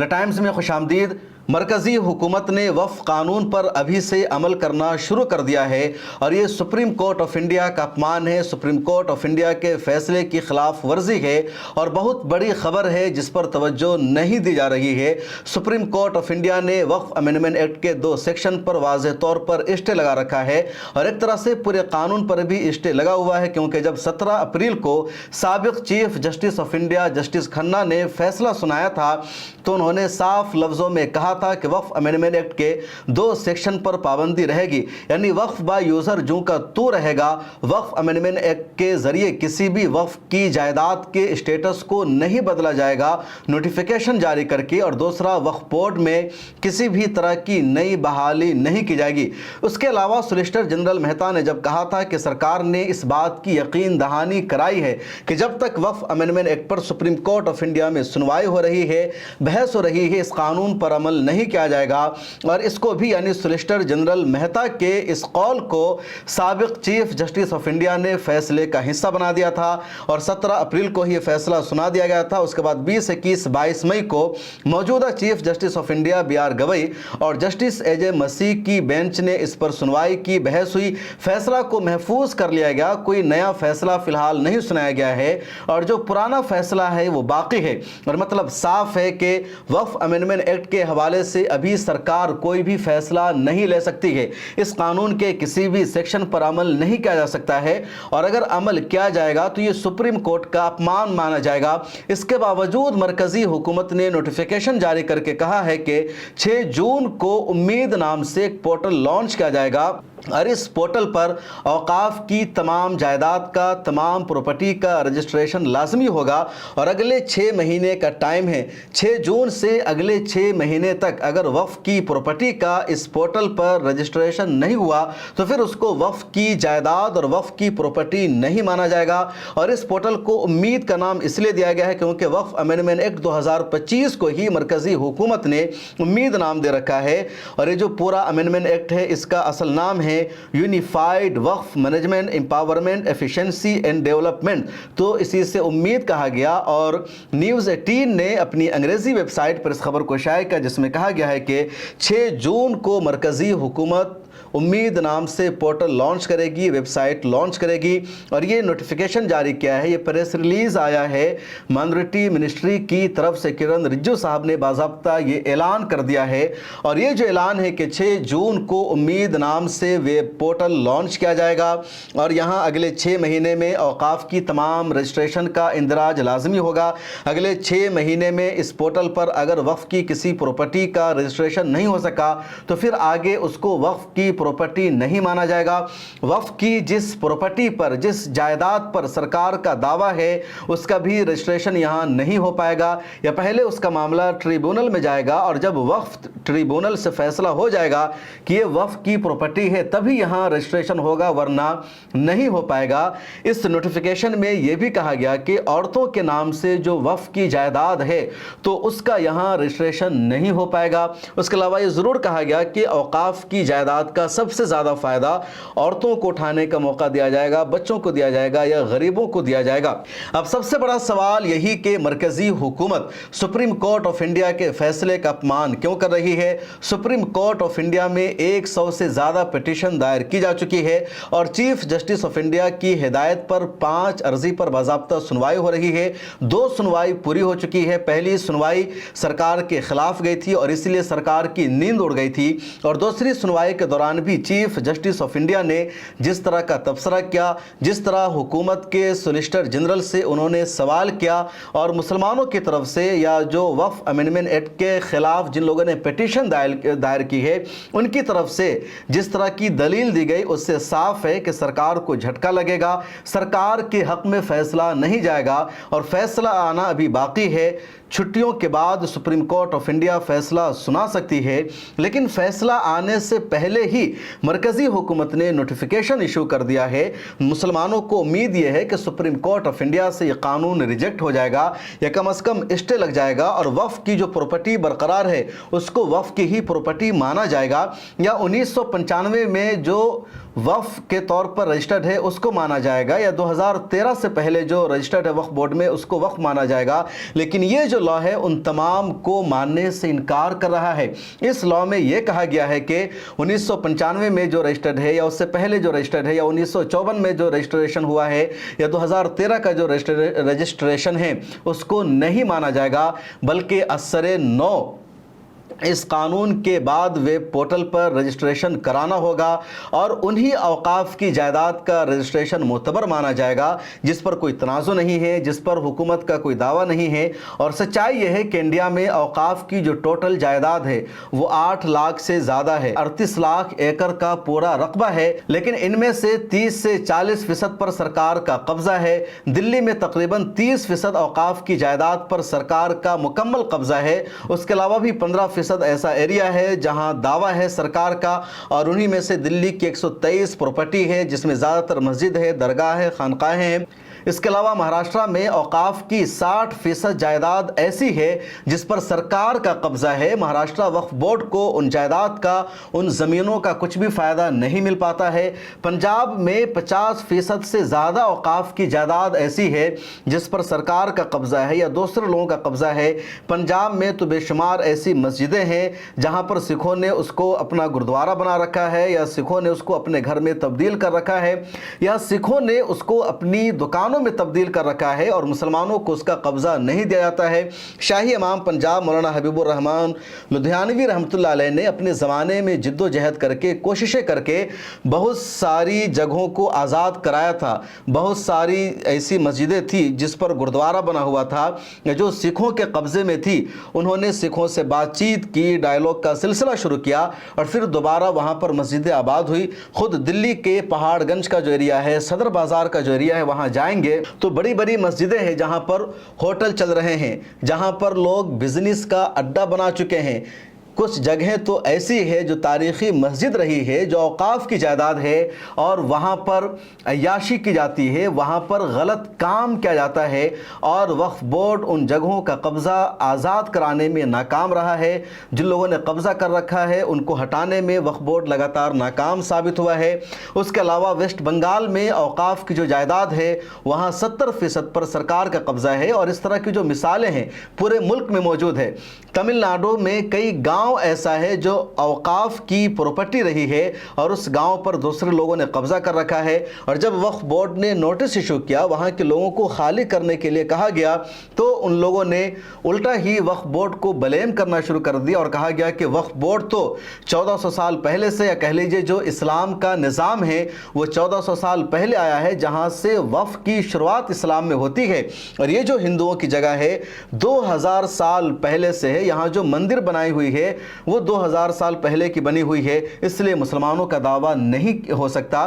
Times में खुशामदीद। मरकज़ी हुकूमत ने वक्फ कानून पर अभी से अमल करना शुरू कर दिया है और ये सुप्रीम कोर्ट ऑफ इंडिया का अपमान है, सुप्रीम कोर्ट ऑफ इंडिया के फैसले की खिलाफ वर्जी है और बहुत बड़ी खबर है जिस पर तवज्जो नहीं दी जा रही है। सुप्रीम कोर्ट ऑफ इंडिया ने वक्फ अमेंडमेंट एक्ट के 2 सेक्शन पर वाज़ेह तौर पर स्टे लगा रखा है और एक तरह से पूरे कानून पर भी स्टे लगा हुआ है, क्योंकि जब 17 अप्रैल को साबिक chief justice of India justice Khanna ने फैसला सुनाया था तो उन्होंने साफ लफ्ज़ों में कहा था कि वक्फ अमेंडमेंट एक्ट के 2 सेक्शन पर पाबंदी रहेगी, यानी वक्फ बाय यूज़र जूं का तू रहेगा। वक्फ अमेंडमेंट एक्ट के ज़रिए किसी भी वक्फ की जायदाद के स्टेटस को नहीं बदला जाएगा नोटिफिकेशन जारी करके, और दूसरा वक्फ बोर्ड में किसी भी तरह की नई बहाली नहीं की जाएगी। उसके अलावा सॉलिसिटर जनरल मेहता ने जब कहा था कि सरकार ने इस बात की यकीन दहानी कराई है कि जब तक वक्फ अमेंडमेंट एक्ट पर सुप्रीम कोर्ट ऑफ इंडिया में सुनवाई हो रही है, बहस हो रही है, इस कानून पर अमल नहीं किया जाएगा। और इसको भी यानी सॉलिसिटर जनरल मेहता के इस कौल को साबिक चीफ जस्टिस ऑफ इंडिया ने फैसले का हिस्सा बना दिया था और 17 अप्रैल को ही फैसला सुना दिया गया था। उसके बाद 20, 21, 22 मई को मौजूदा chief justice of India BR Gavai और जस्टिस AJ मसीह की बेंच ने इस पर सुनवाई की, बहस हुई, फैसला को महफूज कर लिया गया। कोई नया फैसला फिलहाल नहीं सुनाया गया है और जो पुराना फैसला है वो बाकी है। और मतलब साफ है कि वक्फ अमेंडमेंट एक्ट के हवाले से अभी सरकार कोई भी फैसला नहीं ले सकती है। इस कानून के किसी भी सेक्शन पर अमल नहीं किया जा सकता है और अगर अमल किया जाएगा तो ये सुप्रीम कोर्ट का अपमान माना जाएगा। इसके बावजूद मरकजी हुकूमत ने नोटिफिकेशन जारी करके कहा है कि 6 जून को उम्मीद नाम से एक पोर्टल लॉन्च किया जाएगा और इस पोर्टल पर औकाफ की तमाम जायदाद का, तमाम प्रॉपर्टी का रजिस्ट्रेशन लाजमी होगा और अगले 6 महीने का टाइम है। 6 जून से अगले 6 महीने तक अगर वक्फ की प्रॉपर्टी का इस पोर्टल पर रजिस्ट्रेशन नहीं हुआ तो फिर उसको वक्फ की जायदाद और वक्फ की प्रॉपर्टी नहीं माना जाएगा। और इस पोर्टल को उम्मीद का नाम इसलिए दिया गया है क्योंकि वक्फ अमेंडमेंट एक्ट 2025 को ही मरकजी हुकूमत ने उम्मीद नाम दे रखा है और ये जो पूरा अमेंडमेंट एक्ट है इसका असल नाम है unified Waqf management empowerment efficiency and development. तो इसी से उम्मीद कहा गया और न्यूज़ 18 ने अपनी अंग्रेजी वेबसाइट पर इस खबर को शाया किया जिसमें कहा गया है कि 6 जून को मरकजी हुकूमत उम्मीद नाम से पोर्टल लॉन्च करेगी, वेबसाइट लॉन्च करेगी और ये नोटिफिकेशन जारी किया है, ये प्रेस रिलीज आया है माइनॉरिटी मिनिस्ट्री की तरफ से। किरण रिजिजू साहब ने बाज़ाब्ता ये ऐलान कर दिया है और ये जो ऐलान है कि 6 जून को उम्मीद नाम से वेब पोर्टल लॉन्च किया जाएगा और यहाँ अगले 6 महीने में औकाफ की तमाम रजिस्ट्रेशन का इंदराज लाजमी होगा। अगले 6 महीने में इस पोर्टल पर अगर वक्फ की किसी प्रॉपर्टी का रजिस्ट्रेशन नहीं हो सका तो फिर आगे उसको वक्फ की प्रॉपर्टी नहीं माना जाएगा। वक्फ की जिस प्रॉपर्टी पर, जिस जायदाद पर सरकार का दावा है उसका भी रजिस्ट्रेशन यहाँ नहीं हो पाएगा या पहले उसका मामला ट्रिब्यूनल में जाएगा और जब वक्फ ट्रिब्यूनल से फैसला हो जाएगा कि ये वक्फ की प्रॉपर्टी है तभी यहाँ रजिस्ट्रेशन होगा, वरना नहीं हो पाएगा। इस नोटिफिकेशन में यह भी कहा गया कि औरतों के नाम से जो वक्फ की जायदाद है तो उसका यहाँ रजिस्ट्रेशन नहीं हो पाएगा। उसके अलावा ये ज़रूर कहा गया कि औकाफ की जायदाद का सबसे ज़्यादा फ़ायदा औरतों को उठाने का मौका दिया जाएगा, बच्चों को दिया जाएगा या गरीबों को दिया जाएगा। अब सबसे बड़ा सवाल यही कि मरकज़ी हुकूमत सुप्रीम कोर्ट ऑफ इंडिया के फैसले का अपमान क्यों कर रही है। सुप्रीम कोर्ट ऑफ इंडिया में 100 से ज़्यादा पिटीशन दायर की जा चुकी है और चीफ जस्टिस ऑफ इंडिया की हिदायत पर 5 अर्जी पर बाज़ाब्ता सुनवाई हो रही है। 2 सुनवाई पूरी हो चुकी है। पहली सुनवाई सरकार के खिलाफ गई थी और इसलिए सरकार की नींद उड़ गई थी और दूसरी सुनवाई के दौरान भी चीफ जस्टिस ऑफ इंडिया ने जिस तरह का तबसरा किया, जिस तरह हुकूमत के सॉलिसिटर जनरल से उन्होंने सवाल किया और मुसलमानों की तरफ से या जो वक्फ अमेंडमेंट एक्ट के खिलाफ जिन लोगों ने पिटीशन दायर की है उनकी तरफ से जिस तरह की दलील दी गई उससे साफ है कि सरकार को झटका लगेगा, सरकार के हक में फैसला नहीं जाएगा और फैसला आना अभी बाकी है। छुट्टियों के बाद सुप्रीम कोर्ट ऑफ इंडिया फैसला सुना सकती है, लेकिन फैसला आने से पहले ही मरकजी हुकूमत ने नोटिफिकेशन इशू कर दिया है। मुसलमानों को उम्मीद यह है कि सुप्रीम कोर्ट ऑफ इंडिया से यह कानून रिजेक्ट हो जाएगा या कम अज़ कम स्टे लग जाएगा और वक्फ की जो प्रॉपर्टी बरकरार है उसको वक्फ की ही प्रॉपर्टी माना जाएगा या 1995 में जो वक्फ के तौर पर रजिस्टर्ड है उसको माना जाएगा या 2013 से पहले जो रजिस्टर्ड है वक्फ बोर्ड में उसको वक्फ माना जाएगा। लेकिन ये जो जो लॉ है उन तमाम को मानने से इनकार कर रहा है। इस लॉ में यह कहा गया है कि 1995 में जो रजिस्टर्ड है या उससे पहले जो रजिस्टर्ड है या 1954 में जो रजिस्ट्रेशन हुआ है या 2013 का जो रजिस्ट्रेशन है उसको नहीं माना जाएगा, बल्कि असरे नौ इस कानून के बाद वेब पोर्टल पर रजिस्ट्रेशन कराना होगा और उन्हीं औकाफ की जायदाद का रजिस्ट्रेशन मोतबर माना जाएगा जिस पर कोई तनाज़ु नहीं है, जिस पर हुकूमत का कोई दावा नहीं है। और सच्चाई यह है कि इंडिया में औकाफ की जो टोटल जायदाद है वो 8 लाख से ज़्यादा है, 38 लाख एकड़ का पूरा रकबा है, लेकिन इनमें से 30 से 40% पर सरकार का कब्ज़ा है। दिल्ली में तकरीबन 30% औकाफ की जायदाद पर सरकार का मुकम्मल कब्ज़ा है। उसके अलावा भी 15% ऐसा एरिया है जहां दावा है सरकार का, और उन्हीं में से दिल्ली की 123 प्रॉपर्टी है जिसमें ज़्यादातर मस्जिद है, दरगाह है, खानकाहें हैं। इसके अलावा महाराष्ट्र में औकाफ की 60% जायदाद ऐसी है जिस पर सरकार का कब्जा है। महाराष्ट्र वक्फ बोर्ड को उन जायदाद का, उन ज़मीनों का कुछ भी फ़ायदा नहीं मिल पाता है। पंजाब में 50% से ज़्यादा औकाफ की जायदाद ऐसी है जिस पर सरकार का कब्जा है या दूसरे लोगों का कब्जा है। पंजाब में तो बेशुमार ऐसी मस्जिदें हैं जहाँ पर सिखों ने उसको अपना गुरुद्वारा बना रखा है, या सिखों ने उसको अपने घर में तब्दील कर रखा है, या सिखों ने उसको अपनी दुकानों में तब्दील कर रखा है और मुसलमानों को उसका कब्जा नहीं दिया जाता है। शाही इमाम पंजाब मौलाना हबीबुर रहमान लुधियानवी रहमतुल्लाह अलैह ने अपने ज़माने में जिद्दोजहद करके, कोशिशें करके बहुत सारी जगहों को आज़ाद कराया था। बहुत सारी ऐसी मस्जिदें थी जिस पर गुरुद्वारा बना हुआ था जो सिखों के कब्ज़े में थी। उन्होंने सिखों से बातचीत की, डायलॉग का सिलसिला शुरू किया और फिर दोबारा वहाँ पर मस्जिदें आबाद हुई। खुद दिल्ली के पहाड़गंज का जो एरिया है, सदर बाज़ार का जो एरिया है, वहाँ जाएंगे तो बड़ी बड़ी मस्जिदें हैं जहां पर होटल चल रहे हैं, जहां पर लोग बिजनेस का अड्डा बना चुके हैं। कुछ जगहें तो ऐसी है जो तारीख़ी मस्जिद रही है, जो औकाफ की जायदाद है और वहाँ पर अय्याशी की जाती है, वहाँ पर गलत काम किया जाता है और वक्फ बोर्ड उन जगहों का कब्ज़ा आज़ाद कराने में नाकाम रहा है। जिन लोगों ने कब्ज़ा कर रखा है उनको हटाने में वक्फ बोर्ड लगातार नाकाम साबित हुआ है। उसके अलावा वेस्ट बंगाल में औकाफ की जो जायदाद है वहाँ 70% पर सरकार का कब्ज़ा है और इस तरह की जो मिसालें हैं पूरे मुल्क में मौजूद है। तमिलनाडु में कई गाँव ऐसा है जो औकाफ की प्रॉपर्टी रही है और उस गांव पर दूसरे लोगों ने कब्जा कर रखा है, और जब वक्फ बोर्ड ने नोटिस इशू किया, वहां के लोगों को खाली करने के लिए कहा गया, तो उन लोगों ने उल्टा ही वक्फ बोर्ड को ब्लेम करना शुरू कर दिया और कहा गया कि वक्फ बोर्ड तो 1400 साल पहले से, या कह लीजिए जो इस्लाम का निज़ाम है वो 1400 साल पहले आया है, जहां से वक्फ की शुरुआत इस्लाम में होती है, और ये जो हिंदुओं की जगह है 2000 साल पहले से है। यहाँ जो मंदिर बनाई हुई है वो 2000 साल पहले की बनी हुई है, इसलिए मुसलमानों का दावा नहीं हो सकता।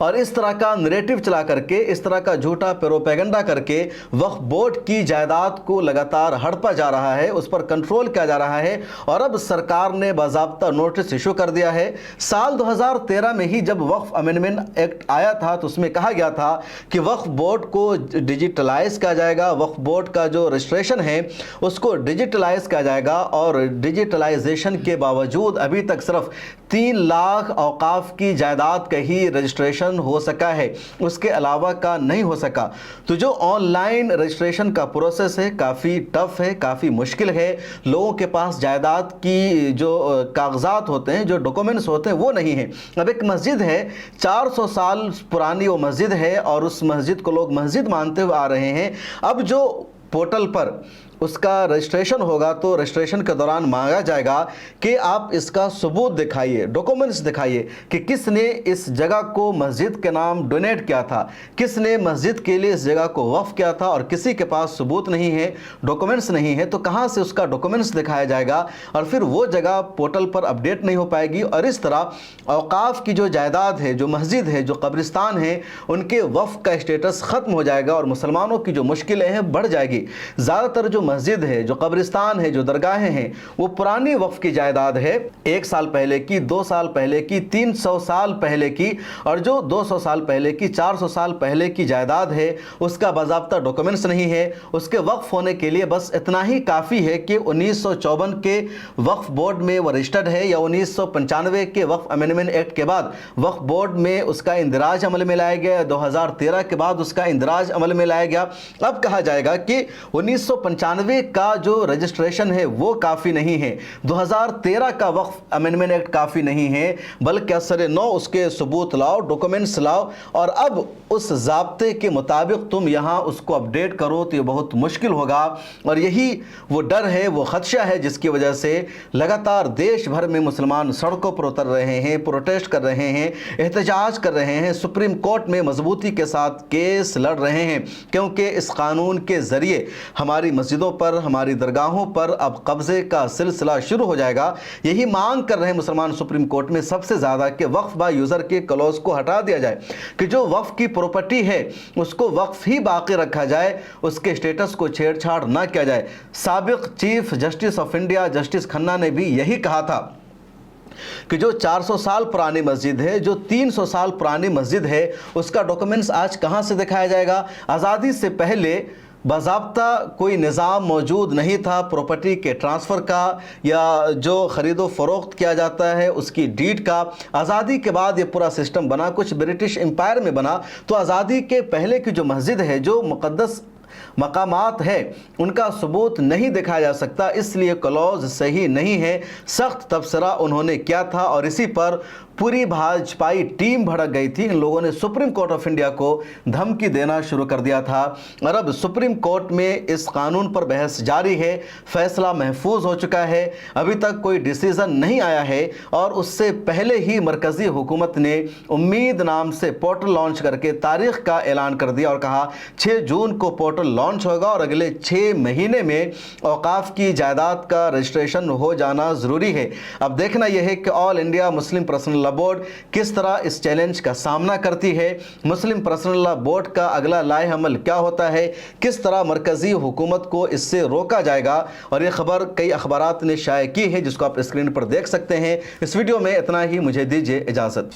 और इस तरह का नैरेटिव चला करके, इस तरह का झूठा प्रोपेगेंडा करके वक्फ बोर्ड की जायदाद को लगातार हड़पा जा रहा है, उस पर कंट्रोल किया जा रहा है। और अब सरकार ने बाज़ाब्ता नोटिस इशू कर दिया है। साल 2013 में ही जब वक्फ अमेंडमेंट एक्ट आया था तो उसमें कहा गया था कि वक्फ बोर्ड को डिजिटलाइज किया जाएगा, वक्फ बोर्ड का जो रजिस्ट्रेशन है उसको डिजिटलाइज किया जाएगा, और डिजिटलाइजेशन के बावजूद अभी तक सिर्फ 3 लाख औकाफ की जायदाद का ही रजिस्ट्रेशन हो सका है, उसके अलावा का नहीं हो सका। तो जो ऑनलाइन रजिस्ट्रेशन का प्रोसेस है काफ़ी टफ है, काफ़ी मुश्किल है। लोगों के पास जायदाद की जो कागजात होते हैं, जो डॉक्यूमेंट्स होते हैं वो नहीं है। अब एक मस्जिद है 400 साल पुरानी, वो मस्जिद है और उस मस्जिद को लोग मस्जिद मानते हुए आ रहे हैं। अब जो पोर्टल पर उसका रजिस्ट्रेशन होगा तो रजिस्ट्रेशन के दौरान मांगा जाएगा कि आप इसका सबूत दिखाइए, डॉक्यूमेंट्स दिखाइए कि किसने इस जगह को मस्जिद के नाम डोनेट किया था, किसने मस्जिद के लिए इस जगह को वक्फ किया था, और किसी के पास सबूत नहीं है, डॉक्यूमेंट्स नहीं है, तो कहाँ से उसका डॉक्यूमेंट्स दिखाया जाएगा, और फिर वो जगह पोर्टल पर अपडेट नहीं हो पाएगी। और इस तरह औकाफ की जो जायदाद है, जो मस्जिद है, जो कब्रिस्तान है, उनके वक्फ का स्टेटस ख़त्म हो जाएगा और मुसलमानों की जो मुश्किलें हैं बढ़ जाएगी। ज़्यादातर जो मस्जिद है, जो कब्रिस्तान है, जो दरगाहें हैं, वो पुरानी वक्फ की जायदाद है, 1 साल पहले की, 2 साल पहले की, 300 साल पहले की, और जो 200 साल पहले की, 400 साल पहले की जायदाद है उसका बाज़ाब्ता डॉक्यूमेंट्स नहीं है। उसके वक्फ होने के लिए बस इतना ही काफ़ी है कि 1954 के वक्फ बोर्ड में वो रजिस्टर्ड है, या 1995 के वक्फ अमेंडमेंट एक्ट के बाद वक्फ बोर्ड में उसका इंदिराज अमल में लाया गया, 2013 के बाद उसका इंदिराज अमल में लाया गया। अब कहा जाएगा कि 1995 1999 का जो रजिस्ट्रेशन है वो काफ़ी नहीं है, 2013 का वक्फ अमेंडमेंट एक्ट काफ़ी नहीं है, बल्कि असर नौ उसके सबूत लाओ, डॉक्यूमेंट्स लाओ और अब उस ज़ाब्ते के मुताबिक तुम यहाँ उसको अपडेट करो तो ये बहुत मुश्किल होगा। और यही वो डर है, वो खदशा है जिसकी वजह से लगातार देश भर में मुसलमान सड़कों पर उतर रहे हैं, प्रोटेस्ट कर रहे हैं, एहतजाज कर रहे हैं, सुप्रीम कोर्ट में मजबूती के साथ केस लड़ रहे हैं, क्योंकि इस कानून के ज़रिए हमारी मस्जिदों पर, हमारी दरगाहों पर अब कब्ज़े का सिलसिला शुरू हो जाएगा। यही मांग कर रहे हैं मुसलमान सुप्रीम कोर्ट में सबसे ज़्यादा कि वक्फ बाय यूज़र के क्लॉज को हटा दिया जाए, कि जो वक्फ की प्रॉपर्टी है उसको वक्फ ही बाकी रखा जाए, उसके स्टेटस को छेड़छाड़ ना किया जाए। साबिक chief justice of India justice Khanna ने भी यही कहा था कि जो 400 साल पुरानी मस्जिद है, जो 300 साल पुरानी मस्जिद है, उसका डॉक्यूमेंट्स आज कहाँ से दिखाया जाएगा। आज़ादी से पहले बाज़ाब्ता कोई निज़ाम मौजूद नहीं था प्रॉपर्टी के ट्रांसफ़र का या जो ख़रीदो फ़रोख्त किया जाता है उसकी डीड का। आज़ादी के बाद ये पूरा सिस्टम बना, कुछ ब्रिटिश एम्पायर में बना। तो आज़ादी के पहले की जो मस्जिद है, जो मुक़द्दस मकामात है, उनका सबूत नहीं दिखाया जा सकता, इसलिए क्लॉज सही नहीं है। सख्त तबसरा उन्होंने किया था और इसी पर पूरी भाजपाई टीम भड़क गई थी। इन लोगों ने सुप्रीम कोर्ट ऑफ इंडिया को धमकी देना शुरू कर दिया था और अब सुप्रीम कोर्ट में इस कानून पर बहस जारी है। फैसला महफूज हो चुका है, अभी तक कोई डिसीज़न नहीं आया है और उससे पहले ही मरकज़ी हुकूमत ने उम्मीद नाम से पोर्टल लॉन्च करके तारीख का ऐलान कर दिया और कहा 6 जून को पोर्टल लॉन्च होगा और अगले 6 महीने में औकाफ की जायदाद का रजिस्ट्रेशन हो जाना ज़रूरी है। अब देखना यह है कि all India Muslim personal board किस तरह इस चैलेंज का सामना करती है, मुस्लिम पर्सनल लॉ बोर्ड का अगला लाए अमल क्या होता है, किस तरह मरकज़ी हुकूमत को इससे रोका जाएगा। और ये खबर कई अखबारात ने शाये की है जिसको आप स्क्रीन पर देख सकते हैं। इस वीडियो में इतना ही, मुझे दीजिए इजाज़त।